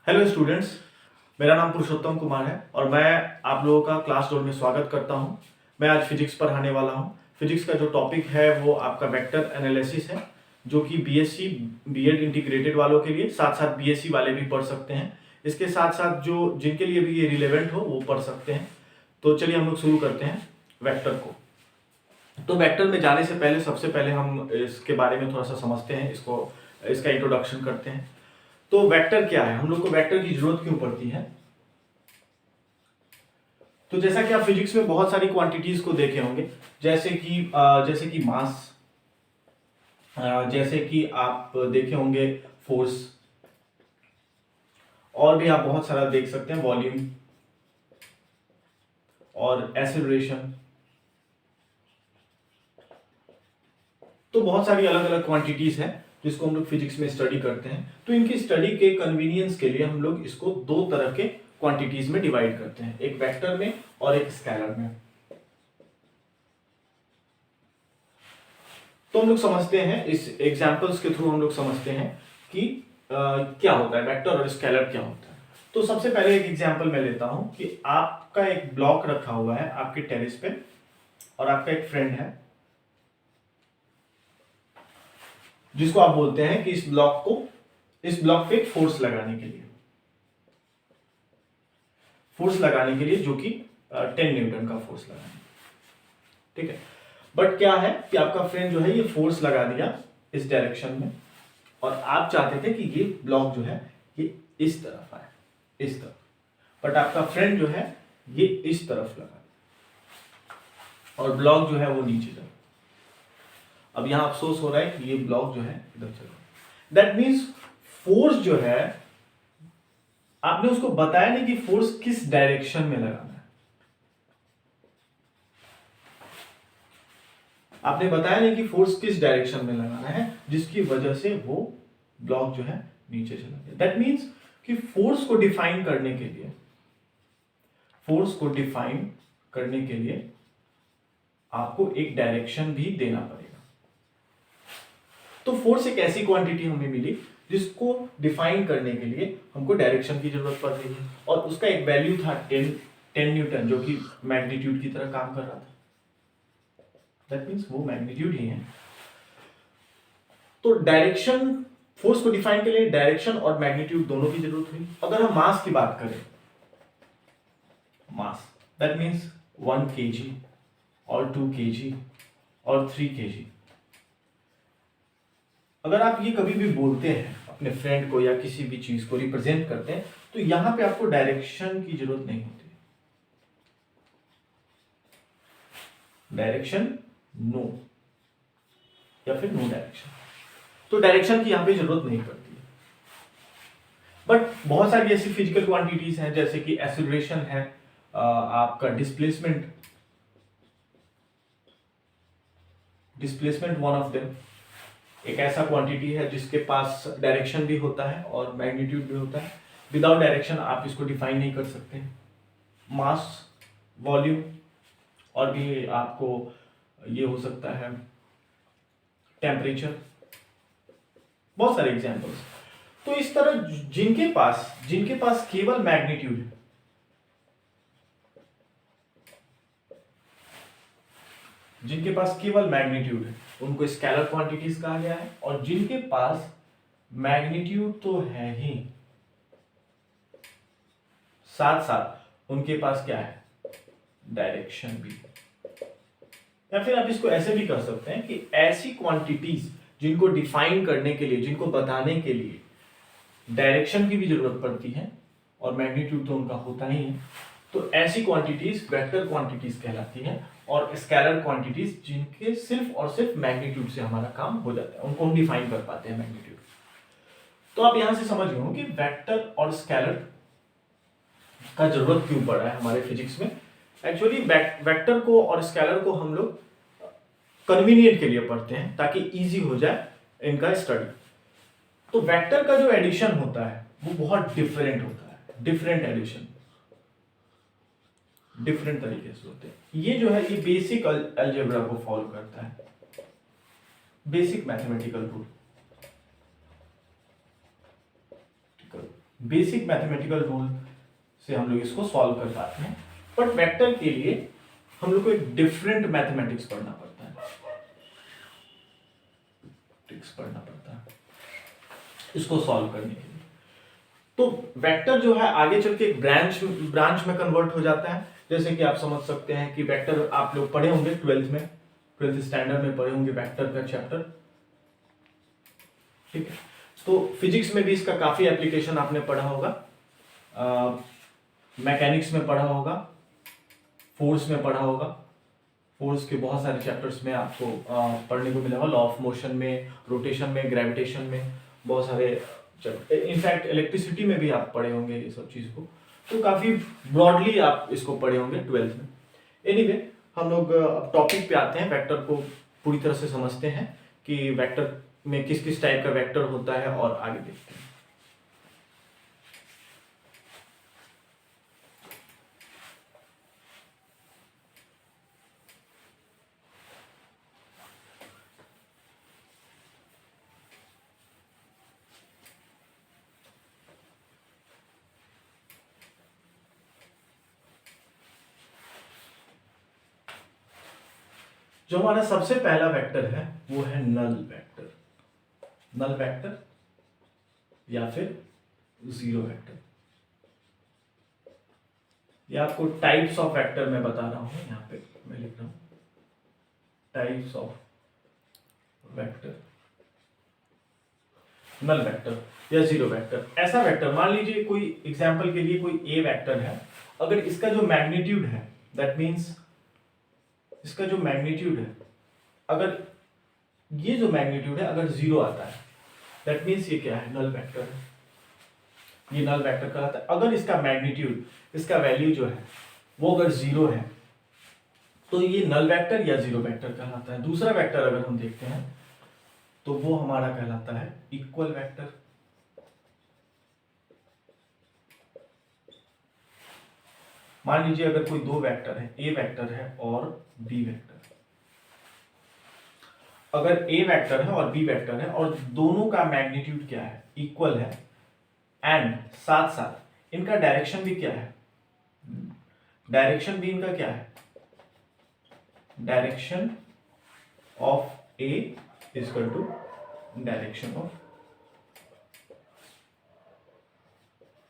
Hello students, मेरा नाम पुरुषोत्तम कुमार है और मैं आप लोगों का क्लास 2 में स्वागत करता हूं। मैं आज फिजिक्स पढ़ाने वाला हूं। फिजिक्स का जो टॉपिक है वो आपका वेक्टर एनालिसिस है, जो कि बीएससी बीएड इंटीग्रेटेड वालों के लिए, साथ साथ बीएससी वाले भी पढ़ सकते हैं। इसके साथ साथ जो जिनके लिए भी ये रिलेवेंट हो वो पढ़ सकते हैं। तो चलिए हम लोग शुरू करते हैं वेक्टर को। तो वेक्टर में जाने से पहले सबसे पहले हम इसके बारे में थोड़ा सा समझते हैं, इसका इंट्रोडक्शन करते हैं। तो वेक्टर क्या है, हम लोग को वेक्टर की जरूरत क्यों पड़ती है। तो जैसा कि आप फिजिक्स में बहुत सारी क्वांटिटीज को देखे होंगे, जैसे कि मास, जैसे कि आप देखे होंगे फोर्स, और भी आप बहुत सारा देख सकते हैं, वॉल्यूम और एक्सेलरेशन। तो बहुत सारी अलग अलग क्वांटिटीज हैं जिसको हम लोग फिजिक्स में स्टडी करते हैं। तो इनकी स्टडी के कन्वीनियंस के लिए हम लोग इसको दो तरह के क्वांटिटीज में डिवाइड करते हैं, एक वेक्टर में और एक स्केलर में। तो हम लोग समझते हैं, इस एग्जांपल्स के थ्रू हम लोग समझते हैं कि क्या होता है वेक्टर और स्केलर क्या होता है। तो सबसे पहले एक एग्जांपल मैं लेता हूं कि आपका एक ब्लॉक रखा हुआ है आपके टेरेस पे और आपका एक फ्रेंड है जिसको आप बोलते हैं कि इस ब्लॉक पे फोर्स लगाने के लिए जो कि 10 न्यूटन का फोर्स लगाने, ठीक है। बट क्या है कि आपका फ्रेंड जो है ये फोर्स लगा दिया इस डायरेक्शन में, और आप चाहते थे कि ये ब्लॉक जो है ये इस तरफ आए, इस तरफ। बट आपका फ्रेंड जो है ये इस तरफ लगा दिया और ब्लॉक जो है वो नीचे चला। अब यहां अफसोस हो रहा है कि ये ब्लॉक जो है इधर चला। दैट मीन्स फोर्स जो है, आपने उसको बताया नहीं कि फोर्स किस डायरेक्शन में लगाना है। आपने बताया नहीं कि फोर्स किस डायरेक्शन में लगाना है, जिसकी वजह से वो ब्लॉक जो है नीचे चला गया। दैट मीन्स कि फोर्स को डिफाइन करने के लिए आपको एक डायरेक्शन भी देना पड़ेगा। तो फोर्स एक ऐसी क्वांटिटी हमें मिली जिसको डिफाइन करने के लिए हमको डायरेक्शन की जरूरत पड़ रही है, और उसका एक वैल्यू था 10 न्यूटन, जो कि मैग्नीट्यूड की तरह काम कर रहा था। दैट मीन्स वो मैग्नीट्यूड ही है। तो डायरेक्शन, फोर्स को डिफाइन के लिए डायरेक्शन और मैग्नीट्यूड दोनों की जरूरत हुई। अगर हम मास की बात करें, मास दैट मीन्स 1 kg और 2 kg और 3 kg। अगर आप ये कभी भी बोलते हैं अपने फ्रेंड को या किसी भी चीज को रिप्रेजेंट करते हैं, तो यहां पे आपको डायरेक्शन की जरूरत नहीं होती। डायरेक्शन नो, या फिर नो डायरेक्शन, तो डायरेक्शन की यहां पे जरूरत नहीं पड़ती है। बट बहुत सारी ऐसी फिजिकल क्वांटिटीज हैं, जैसे कि एक्सेलरेशन है, आपका डिस्प्लेसमेंट वन ऑफ देम एक ऐसा क्वांटिटी है जिसके पास डायरेक्शन भी होता है और मैग्नीट्यूड भी होता है। विदाउट डायरेक्शन आप इसको डिफाइन नहीं कर सकते। मास, वॉल्यूम, और भी आपको ये हो सकता है टेम्परेचर, बहुत सारे एग्जांपल्स। तो इस तरह जिनके पास केवल मैग्नीट्यूड है, उनको स्केलर क्वांटिटीज कहा गया है। और जिनके पास मैग्नीट्यूड तो है ही, साथ साथ उनके पास क्या है, डायरेक्शन भी। या फिर आप इसको ऐसे भी कर सकते हैं कि ऐसी क्वांटिटीज जिनको डिफाइन करने के लिए, जिनको बताने के लिए डायरेक्शन की भी जरूरत पड़ती है और मैग्नीट्यूड तो उनका होता ही है, तो ऐसी क्वांटिटीज वेक्टर क्वांटिटीज कहलाती हैं। और स्केलर क्वांटिटीज जिनके सिर्फ और सिर्फ मैग्नीट्यूड से हमारा काम हो जाता है, उनको हम डिफाइन कर पाते हैं मैग्नीट्यूड। तो आप यहां से समझ गए हो कि वेक्टर और स्केलर का जरूरत क्यों पड़ा है हमारे फिजिक्स में। एक्चुअली वेक्टर को और स्केलर को हम लोग कन्वीनियंट के लिए पढ़ते हैं ताकि इजी हो जाए इनका स्टडी। तो वेक्टर का जो एडिशन होता है वो बहुत डिफरेंट होता है, डिफरेंट तरीके से होते हैं। ये जो है ये बेसिक अलजेब्रा को फॉलो करता है, basic mathematical rule. Basic mathematical rule से हम लोग इसको सॉल्व कर पाते हैं। बट वेक्टर के लिए हम लोग को एक डिफरेंट मैथमेटिक्स पढ़ना पड़ता है, इसको सॉल्व करने के लिए। तो वेक्टर जो है आगे चल के एक ब्रांच में कन्वर्ट हो जाता है। जैसे कि आप समझ सकते हैं कि वेक्टर आप लोग पढ़े होंगे 12th स्टैंडर्ड में पढ़े होंगे वेक्टर का चैप्टर, ठीक है। तो फिजिक्स में भी इसका काफी एप्लीकेशन आपने पढ़ा होगा, मैकेनिक्स में पढ़ा होगा, फोर्स में पढ़ा होगा। फोर्स के बहुत सारे चैप्टर्स में आपको पढ़ने को मिला होगा, लॉ ऑफ मोशन में, रोटेशन में, ग्रेविटेशन में, बहुत सारे इनफैक्ट इलेक्ट्रिसिटी में भी आप पढ़े होंगे ये सब चीज को। तो काफी ब्रॉडली आप इसको पढ़े होंगे 12th में। एनीवे हम लोग अब टॉपिक पे आते हैं, वेक्टर को पूरी तरह से समझते हैं कि वेक्टर में किस किस टाइप का वेक्टर होता है और आगे देखते हैं। जो हमारा सबसे पहला वेक्टर है वो है नल वेक्टर, नल वेक्टर या फिर जीरो वेक्टर। ये आपको टाइप्स ऑफ वेक्टर में बता रहा हूं, यहां पे मैं लिख रहा हूं types of vector, null vector या जीरो वेक्टर। ऐसा वेक्टर मान लीजिए कोई एग्जांपल के लिए कोई ए वेक्टर है, अगर इसका जो मैग्नीट्यूड है, दैट मींस इसका जो मैग्नीट्यूड है, अगर ये जो मैग्नीट्यूड है अगर जीरो आता है, दैट मींस ये क्या है, नल वेक्टर है, ये नल वेक्टर कहलाता है। अगर इसका मैग्नीट्यूड, इसका वैल्यू जो है वो अगर जीरो है तो ये नल वेक्टर या जीरो वेक्टर कहलाता है। दूसरा वेक्टर अगर हम देखते हैं तो वो हमारा कहलाता है इक्वल वेक्टर। मान लीजिए अगर कोई दो वेक्टर है, ए वेक्टर है और बी वेक्टर, अगर ए वेक्टर है और बी वेक्टर है और दोनों का मैग्नीट्यूड क्या है, इक्वल है, एंड साथ साथ इनका डायरेक्शन भी क्या है, डायरेक्शन भी इनका क्या है, direction of A equal to direction of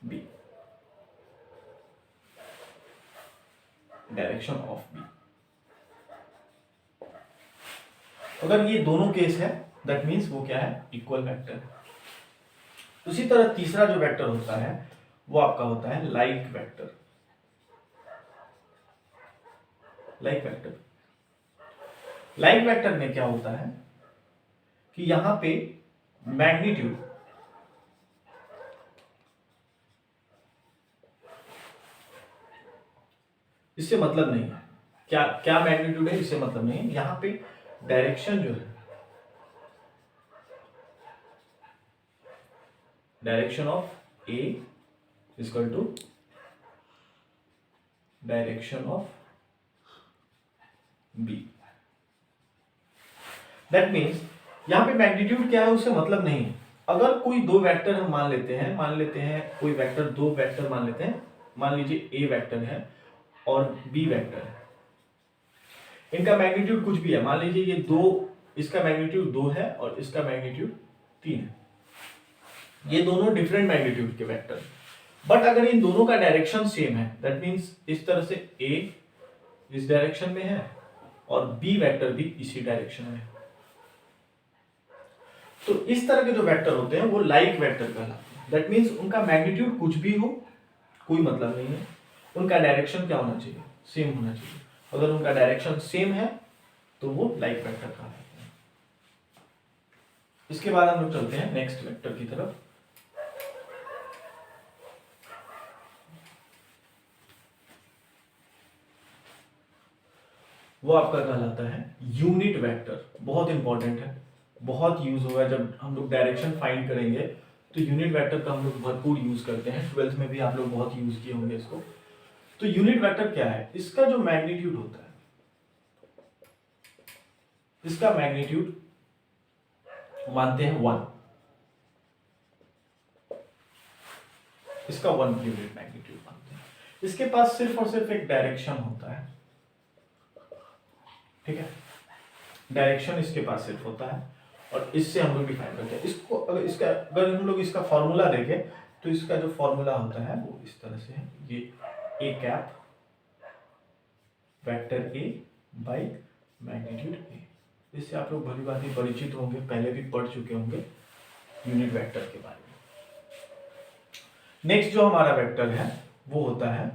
B, direction of B. अगर ये दोनों केस है दैट मींस वो क्या है, इक्वल वेक्टर है। उसी तरह तीसरा जो वेक्टर होता है वो आपका होता है like vector, like vector. Like vector में क्या होता है कि यहां पे मैग्नीट्यूड इससे मतलब नहीं है, क्या क्या मैग्नीट्यूड है इससे मतलब नहीं है, यहां पे डायरेक्शन जो है, direction of A equal to direction of B. That means यहां पे मैग्नीट्यूड क्या है उससे मतलब नहीं है। अगर कोई दो वेक्टर हम मान लेते हैं कोई वेक्टर, दो वेक्टर मान लेते हैं, मान लीजिए ए वेक्टर है और बी वेक्टर है, इनका मैग्नीट्यूड कुछ भी है, मान लीजिए ये दो, इसका मैग्नीट्यूड 2 है और इसका मैग्नीट्यूड 3 है, ये दोनों डिफरेंट मैग्नीट्यूड के वेक्टर। बट अगर इन दोनों का डायरेक्शन सेम है, दैट मींस इस तरह से ए इस डायरेक्शन में है और बी वेक्टर भी इसी डायरेक्शन में है, तो इस तरह के जो वेक्टर होते हैं वो लाइक वेक्टर कहलाते हैं। दैट मींस उनका मैग्नीट्यूड कुछ भी हो कोई मतलब नहीं है, उनका डायरेक्शन क्या होना चाहिए, सेम होना चाहिए। अगर उनका डायरेक्शन सेम है तो वो लाइक वेक्टर कहलाते हैं। इसके बाद हम लोग चलते हैं नेक्स्ट वेक्टर की तरफ। वो आपका कहलाता है यूनिट वेक्टर। बहुत इंपॉर्टेंट है, बहुत यूज होगा जब हम लोग डायरेक्शन फाइंड करेंगे, तो यूनिट वेक्टर का हम लोग भरपूर यूज करते हैं। 12th में भी आप लोग बहुत यूज किए होंगे इसको। तो यूनिट वेक्टर क्या है, इसका जो मैग्नीट्यूड होता है, इसका मैग्नीट्यूड मानते हैं 1, इसका 1 यूनिट मैग्नीट्यूड मानते हैं। इसके पास सिर्फ और सिर्फ एक डायरेक्शन होता है, ठीक है, डायरेक्शन इसके पास सिर्फ होता है और इससे हम लोग डिफाइन करते हैं इसको। अगर हम लोग इसका फॉर्मूला देखें तो इसका जो फॉर्मूला होता है वो इस तरह से है, ये A cap vector A by magnitude A. इससे आप लोग भली भांति परिचित होंगे, पहले भी पढ़ चुके होंगे यूनिट वेक्टर के बारे में। नेक्स्ट जो हमारा वेक्टर है वो होता है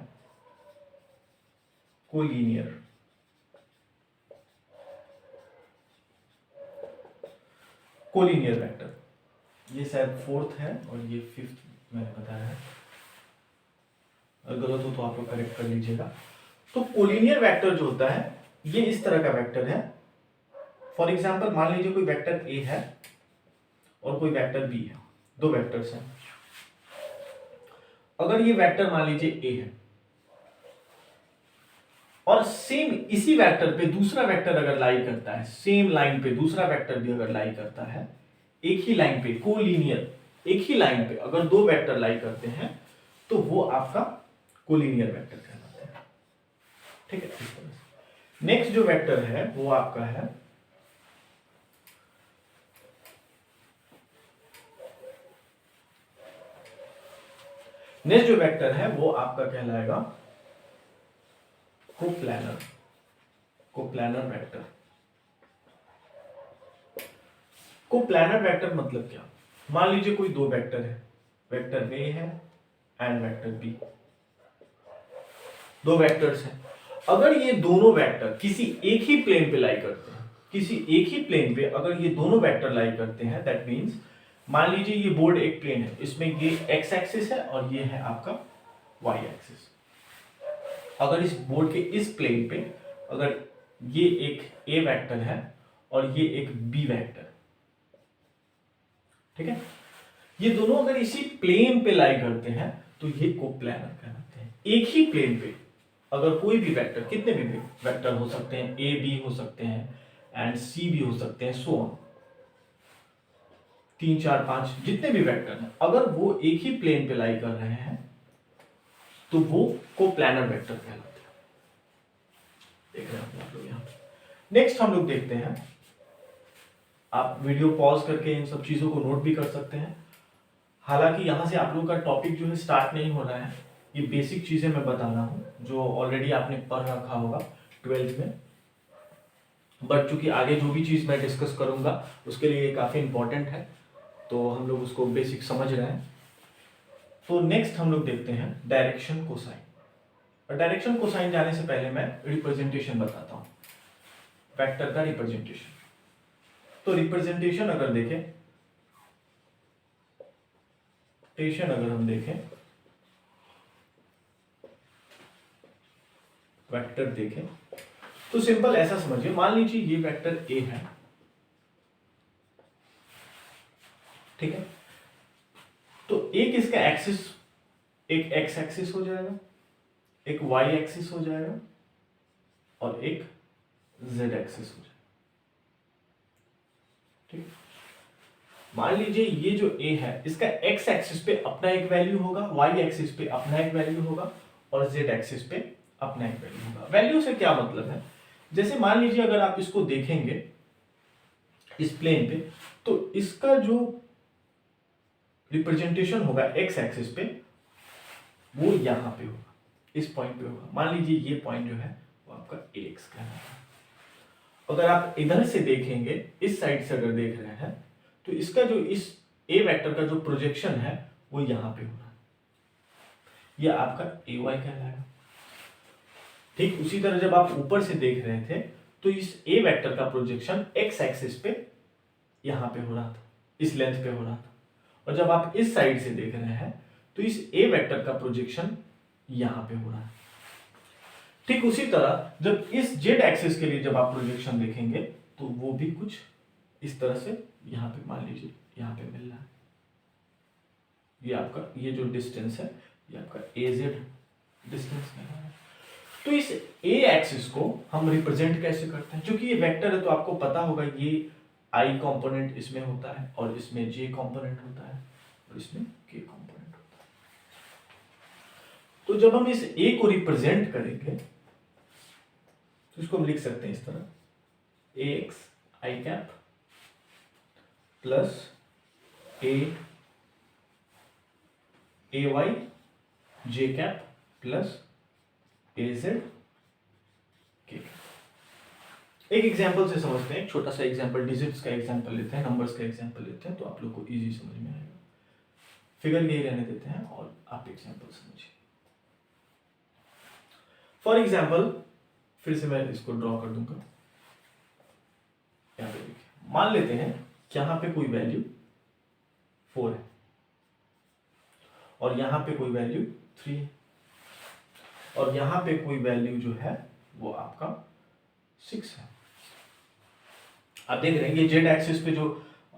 कोलिनियर। कोलिनियर वेक्टर, ये शायद 4th है और ये 5th मैंने बताया है, अगर गलत हो तो आप लोग करेक्ट कर लीजिएगा। तो कोलिनियर वेक्टर जो होता है ये इस तरह का वेक्टर है। फॉर एग्जांपल मान लीजिए कोई वेक्टर ए है और कोई वेक्टर बी है, दो वेक्टर्स हैं। अगर ये वेक्टर मान लीजिए ए है और सेम इसी वेक्टर पे दूसरा वेक्टर अगर लाई करता है, सेम लाइन पे दूसरा वेक्टर भी अगर लाई करता है, एक ही लाइन पे कोलिनियर एक ही लाइन पे अगर दो वेक्टर लाई करते हैं तो वो आपका कोलिनियर वेक्टर कहलाता है, ठीक है। इस तरह से नेक्स्ट जो वेक्टर है वो आपका है नेक्स्ट जो वेक्टर है वो आपका कहलाएगा coplanar. Coplanar vector. Coplanar vector मतलब क्या? मान लीजिए कोई दो वेक्टर है, वेक्टर ए है एंड वेक्टर बी, दो वेक्टर्स हैं। अगर ये दोनों वेक्टर किसी एक ही प्लेन पे लाई करते हैं, किसी एक ही प्लेन पे अगर ये दोनों वेक्टर लाई करते हैं, दैट मींस मान लीजिए ये बोर्ड एक प्लेन है, इसमें ये एक्स एक्सिस है और ये है आपका वाई एक्सिस। अगर इस बोर्ड के इस प्लेन पे अगर ये एक ए वेक्टर है और ये एक बी वेक्टर, ठीक है, ये दोनों अगर इसी प्लेन पे लाई करते हैं तो ये कोप्लानर कहलाते हैं। एक ही प्लेन पे अगर कोई भी वेक्टर, कितने भी वेक्टर हो सकते हैं, ए बी हो सकते हैं एंड सी भी हो सकते हैं, सो ऑन, 3 4 5 जितने भी वेक्टर हैं, अगर वो एक ही प्लेन पे लाई कर रहे हैं तो वो कोप्लानर वेक्टर कहलाते हैं। देख रहे हैं आप लोग यहाँ। नेक्स्ट हम लोग देखते हैं, आप वीडियो पॉज करके इन सब चीजों को नोट भी कर सकते हैं। हालांकि यहां से आप लोगों का टॉपिक जो है स्टार्ट नहीं हो रहा है, ये बेसिक चीजें मैं बता रहा हूं जो ऑलरेडी आपने पढ़ रखा होगा 12th में, बट चूंकि आगे जो भी चीज मैं डिस्कस करूंगा उसके लिए ये काफी इंपॉर्टेंट है, तो हम लोग उसको बेसिक समझ रहे हैं। तो नेक्स्ट हम लोग देखते हैं डायरेक्शन कोसाइन। और डायरेक्शन कोसाइन जाने से पहले मैं रिप्रेजेंटेशन बताता हूं, वेक्टर का रिप्रेजेंटेशन। तो रिप्रेजेंटेशन अगर देखें, अगर हम देखें, वेक्टर देखें तो सिंपल ऐसा समझिए, मान लीजिए ये वेक्टर ए है, ठीक है, तो एक इसका एक्सिस, एक एक्स एक्सिस हो जाएगा, एक वाई एक्सिस हो जाएगा और एक जेड एक्सिस हो जाएगा, ठीक। मान लीजिए ये जो ए है इसका एक्स एक्सिस पे अपना एक वैल्यू होगा, वाई एक्सिस पे अपना एक वैल्यू होगा और जेड एक्सिस पे अपना एक वैल्यू होगा। वैल्यू से क्या मतलब है, जैसे मान लीजिए अगर आप इसको देखेंगे इस प्लेन पे, तो इसका जो रिप्रेजेंटेशन होगा एक्स एक्सिस पे वो यहां पे होगा, इस पॉइंट पे होगा। मान लीजिए ये पॉइंट जो है वो आपका एक्स कहलाता है। अगर आप इधर से देखेंगे, इस साइड से अगर देख रहे हैं, तो इसका जो इस ए वेक्टर का जो प्रोजेक्शन है वो यहां पे होगा, ये आपका ए वाई कहलाएगा। ठीक उसी तरह जब आप ऊपर से देख रहे थे तो इस ए वेक्टर का प्रोजेक्शन एक्स एक्सिस पे यहां पे हो रहा था, इस लेंथ पे हो रहा था, और जब आप इस साइड से देख रहे हैं तो इस ए वेक्टर का प्रोजेक्शन यहां पे हो रहा है। ठीक उसी तरह जब इस जेड एक्सिस के लिए जब आप प्रोजेक्शन देखेंगे तो वो भी कुछ इस तरह से यहां पे मान लीजिए यहां पे मिल रहा है, ये आपका ये जो डिस्टेंस है ये आपका ए जेड डिस्टेंस मिल रहा है। तो इस ए एक्सिस को हम रिप्रेजेंट कैसे करते हैं, क्योंकि ये वेक्टर है तो आपको पता होगा ये आई कंपोनेंट इसमें होता है और इसमें जे कंपोनेंट होता है और इसमें के कंपोनेंट होता है। तो जब हम इस ए को रिप्रेजेंट करेंगे तो इसको हम लिख सकते हैं इस तरह, ए x I cap plus A Y J cap plus A Z के। एक एग्जांपल से समझते हैं, एक छोटा सा एग्जांपल, डिजिट्स का एग्जांपल लेते हैं, नंबर्स का एग्जांपल लेते हैं, तो आप लोग को इजी समझ में आएगा। फिगर यही रहने देते हैं और आप एग्जांपल समझिए। फॉर एग्जांपल फिर से मैं इसको ड्रॉ कर दूंगा। यहाँ पे देखिए, मान लेते हैं कि यहाँ पे कोई वैल्यू 4 है और यहाँ पे कोई वैल्यू 3 है और यहाँ पे कोई वैल्यू जो है वो आपका 6 है। आप देख रहे हैं ये जेड एक्सिस पे जो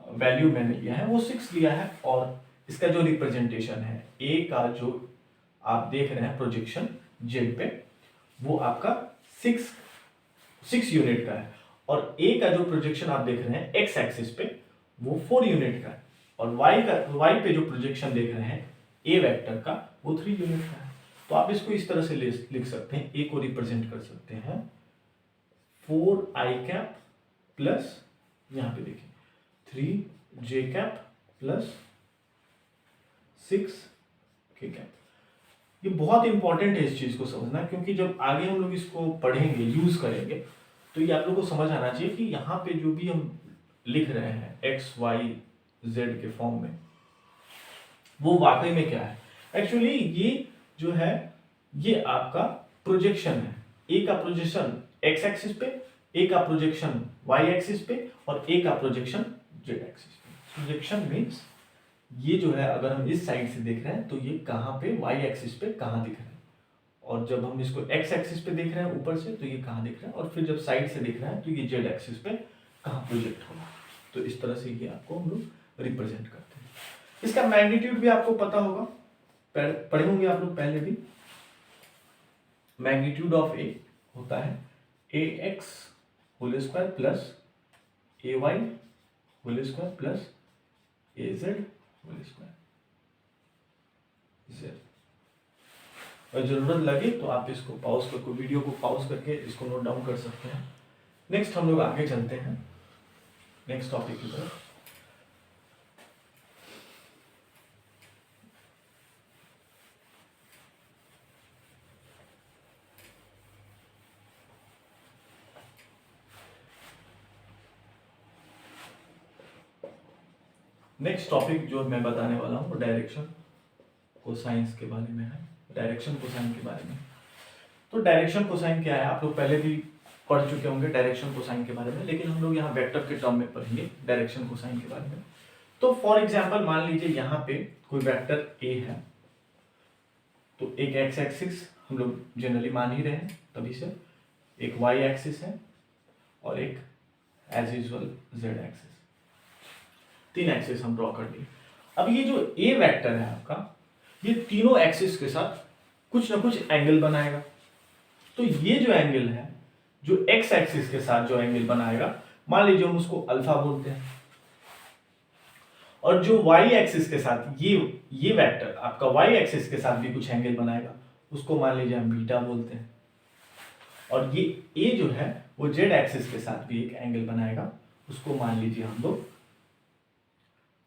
वैल्यू मैंने लिया है वो 6 लिया है और इसका जो रिप्रेजेंटेशन है ए का जो आप देख रहे हैं प्रोजेक्शन जेड पे वो आपका 6 यूनिट का है और ए का जो प्रोजेक्शन आप देख रहे हैं एक्स एक्सिस पे वो 4 यूनिट का है और वाई पे जो प्रोजेक्शन देख रहे हैं ए वेक्टर का वो 3 यूनिट का है। तो आप इसको इस तरह से लिख सकते हैं, ए को रिप्रेजेंट कर सकते हैं 4 आई कैप प्लस यहां पे देखिए 3 जे कैप प्लस 6 के कैप। ये बहुत इंपॉर्टेंट है इस चीज को समझना, क्योंकि जब आगे हम लोग इसको पढ़ेंगे, यूज करेंगे, तो ये आप लोग को समझ आना चाहिए कि यहाँ पे जो भी हम लिख रहे हैं एक्स वाई जेड के फॉर्म में वो वाकई में क्या है। एक्चुअली ये जो है ये आपका प्रोजेक्शन है, ए का प्रोजेक्शन एक्स एक्सिस पे, ए का प्रोजेक्शन वाई एक्सिस पे और ए का प्रोजेक्शन जेड एक्सिस पे। प्रोजेक्शन मीन्स ये जो है अगर हम इस साइड से देख रहे हैं तो ये कहाँ पे वाई एक्सिस पे कहाँ दिख रहा है और जब हम इसको एक्स एक्सिस पे देख रहे हैं ऊपर से तो ये कहाँ दिख रहा है और फिर जब साइड से देख रहे हैं तो ये जेड एक्सिस पे कहाँ प्रोजेक्ट होगा। तो इस तरह से ये आपको हम लोग रिप्रेजेंट करते हैं। इसका मैग्नीट्यूड भी आपको पता होगा, पढ़े होंगे आप लोग पहले भी। मैग्नीट्यूड ऑफ ए होता है ए x whole square plus A Y whole square plus A Z whole square Z. और जरूरत लगे तो आप इसको पॉज करके, वीडियो को पॉज करके इसको नोट डाउन कर सकते हैं। नेक्स्ट हम लोग आगे चलते हैं नेक्स्ट टॉपिक की तरफ। नेक्स्ट टॉपिक जो मैं बताने वाला हूँ वो डायरेक्शन कोसाइंस के बारे में है। डायरेक्शन कोसाइन के बारे में, तो डायरेक्शन कोसाइन क्या है आप लोग पहले भी पढ़ चुके होंगे डायरेक्शन कोसाइन के बारे में, लेकिन हम लोग यहाँ वेक्टर के टर्म में पढ़ेंगे डायरेक्शन कोसाइन के बारे में। तो फॉर एग्जांपल मान लीजिए यहाँ पे कोई वेक्टर ए है, तो एक एक्स एक्सिस हम लोग जनरली मान ही रहे हैं तभी से, एक वाई एक्सिस है और एक as usual Z axis, 3 axis हम ड्रॉ कर लिए। अब ये जो ए वेक्टर है आपका, ये तीनों एक्सिस के साथ कुछ ना कुछ एंगल बनाएगा। तो ये जो एंगल है, जो एक्स एक्सिस के साथ जो एंगल बनाएगा, मान लीजिए हम उसको अल्फा बोलते हैं, और जो वाई एक्सिस के साथ ये वेक्टर आपका वाई एक्सिस के साथ भी कुछ एंगल बनाएगा, उसको मान लीजिए हम बीटा बोलते हैं। और ये ए जो है वो जेड एक्सिस के साथ भी एक एंगल बनाएगा, उसको मान लीजिए हम लोग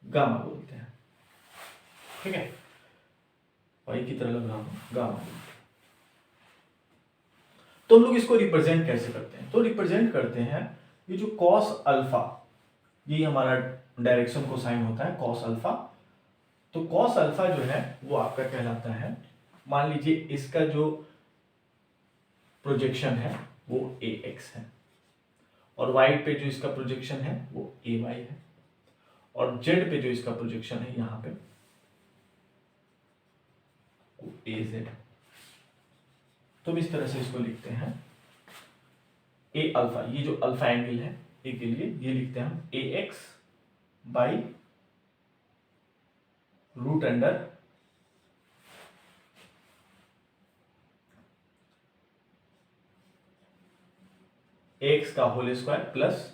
गामा बोलते हैं। ठीक है, वाई की तरह लग रहा हूं, गामा बोलते हैं। तो हम लोग इसको रिप्रेजेंट कैसे करते हैं, तो रिप्रेजेंट करते हैं ये जो कॉस अल्फा, ये हमारा डायरेक्शन कोसाइन होता है कॉस अल्फा। तो कॉस अल्फा जो है वो आपका कहलाता है, मान लीजिए इसका जो प्रोजेक्शन है वो ए एक्स है और वाई पे जो इसका प्रोजेक्शन है वो ए वाई है और जेड पे जो इसका प्रोजेक्शन है यहां पे वो ए जेड। तो इस तरह से इसको लिखते हैं ए अल्फा, ये जो अल्फा एंगल है ए के लिए ये लिखते हैं हम A x by root under x का whole square plus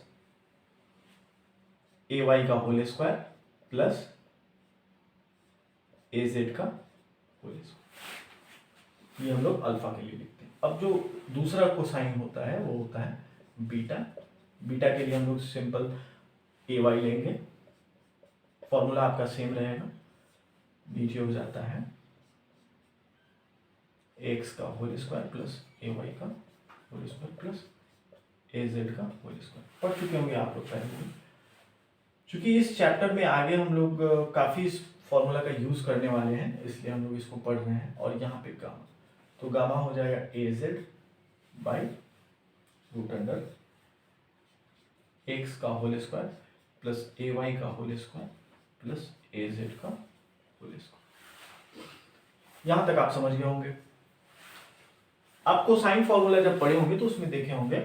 A y का whole square plus A z का होल स्क्वायर। ये हम लोग अल्फा के लिए लिखते हैं। अब जो दूसरा कोसाइन होता है वो होता है बीटा। बीटा के लिए हम लोग सिंपल ए वाई लेंगे, फॉर्मूला आपका सेम रहेगा, नीचे हो जाता है एक्स का whole square plus A y का whole square plus A z का होल स्क्वायर। पढ़ चुके होंगे आप लोग पहले। चूंकि इस चैप्टर में आगे हम लोग काफ़ी इस फॉर्मूला का यूज़ करने वाले हैं, इसलिए हम लोग इसको पढ़ रहे हैं। और यहाँ पे गामा, तो गामा हो जाएगा A z by root under x का whole square plus A y का whole square plus A z का होल स्क्वायर। यहाँ तक आप समझ गए होंगे। आपको साइन फॉर्मूला जब पढ़े होंगे तो उसमें देखे होंगे,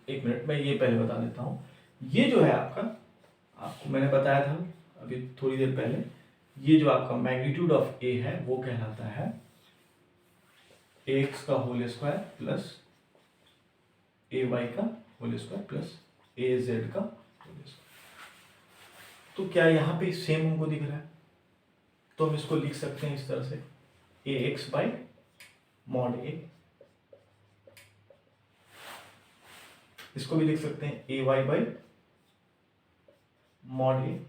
एक मिनट मैं ये पहले बता देता हूँ। ये जो है आपको मैंने बताया था अभी थोड़ी देर पहले, ये जो आपका मैग्नीट्यूड ऑफ ए है वो कहलाता है एक्स का whole square plus A y का whole square plus A z का होल स्क्वायर। तो क्या यहाँ पे सेम हमको दिख रहा है? तो हम इसको लिख सकते हैं इस तरह से, ए एक्स बाई मॉड ए। इसको भी लिख सकते हैं ए वाई बाई मॉड ए,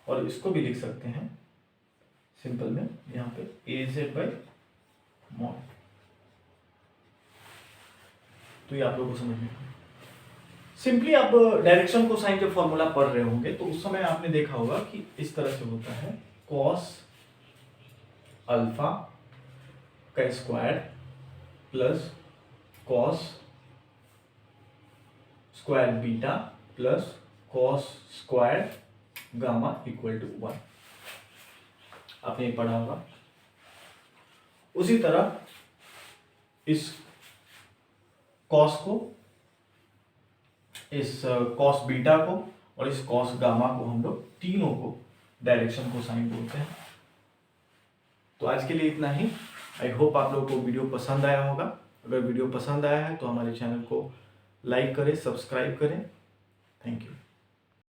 और इसको भी लिख सकते हैं सिंपल में यहाँ पे ए जेड बाई मॉड। तो ये आप लोगों को समझ में सिंपली आप डायरेक्शन को साइन जब फॉर्मूला पढ़ रहे होंगे तो उस समय आपने देखा होगा कि इस तरह से होता है कॉस अल्फा का square plus cos square beta plus cos square gamma equal to 1। आपने पढ़ा होगा। उसी तरह इस कॉस को, इस कॉस बीटा को और इस कॉस गामा को हम लोग तीनों को डायरेक्शन को साइन बोलते हैं। तो आज के लिए इतना ही। आई होप आप लोगों को वीडियो पसंद आया होगा। अगर वीडियो पसंद आया है तो हमारे चैनल को लाइक करें, सब्सक्राइब करें। Thank you.